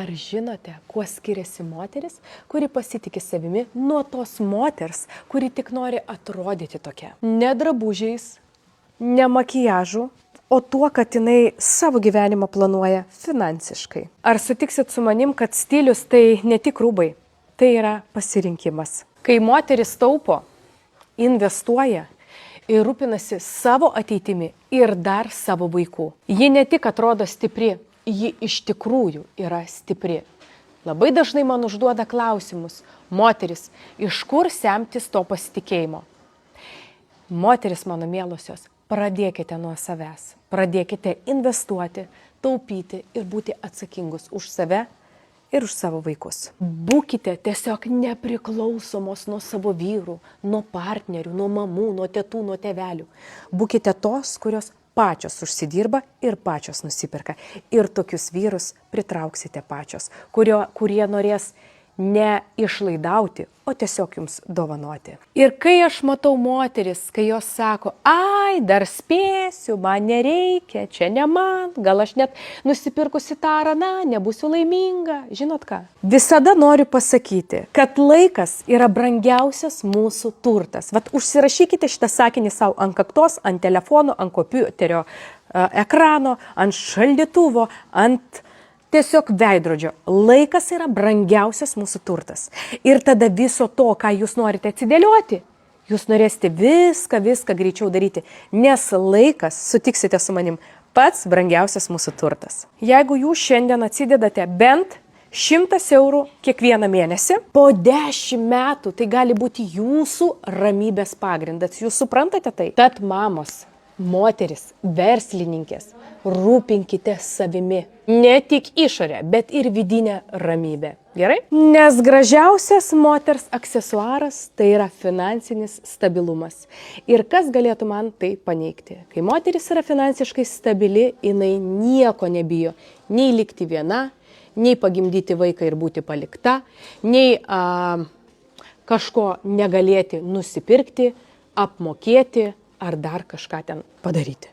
Ar žinote, kuo skiriasi moteris, kuri pasitikė savimi, nuo tos moters, kuri tik nori atrodyti tokia? Ne drabužiais, ne makiažu, o tuo, kad jinai savo gyvenimą planuoja finansiškai. Ar sutiksit su manim, kad stilius tai ne tik rūbai, tai yra pasirinkimas. Kai moteris taupo, investuoja ir rūpinasi savo ateitimi ir dar savo vaikų. Ji ne tik atrodo stipri, ji iš tikrųjų yra stipri. Labai dažnai man užduoda klausimus, moteris, iš kur semtis to pasitikėjimo? Moteris, mano mielosios, pradėkite nuo savęs. Pradėkite investuoti, taupyti ir būti atsakingus už save ir už savo vaikus. Būkite tiesiog nepriklausomos nuo savo vyrų, nuo partnerių, nuo mamų, nuo tetų, nuo tėvelių. Būkite tos, kurios pačios užsidirba ir pačios nusipirka. Ir tokius vyrus pritrauksite pačios, kurie norės ne išlaidauti, o tiesiog jums dovanoti. Ir kai aš matau moteris, kai jos sako, ai, dar spėsiu, man nereikia, čia ne man, gal aš net nusipirkusi tą ar aną, nebūsiu laiminga, žinot ką? Visada noriu pasakyti, kad laikas yra brangiausias mūsų turtas. Vat užsirašykite šitą sakinį savo ant kaktos, ant telefono, ant kompiuterio ekrano, ant šaldytuvo, ant tiesiog veidrodžio. Laikas yra brangiausias mūsų turtas. Ir tada viso to, ką jūs norite atsidėlioti, jūs norėsite viską greičiau daryti, nes laikas, sutiksite su manim, pats brangiausias mūsų turtas. Jeigu jūs šiandien atsidedate bent 100 eurų kiekvieną mėnesį, po 10 metų tai gali būti jūsų ramybės pagrindas. Jūs suprantate tai? Tad mamos, moteris, verslininkės, rūpinkite savimi. Ne tik išorę, bet ir vidinę ramybę. Gerai? Nes gražiausias moters aksesuaras tai yra finansinis stabilumas. Ir kas galėtų man tai paneigti? Kai moteris yra finansiškai stabili, jinai nieko nebijo. Nei likti viena, nei pagimdyti vaiką ir būti palikta, nei kažko negalėti nusipirkti, apmokėti ar dar kažką ten padaryti.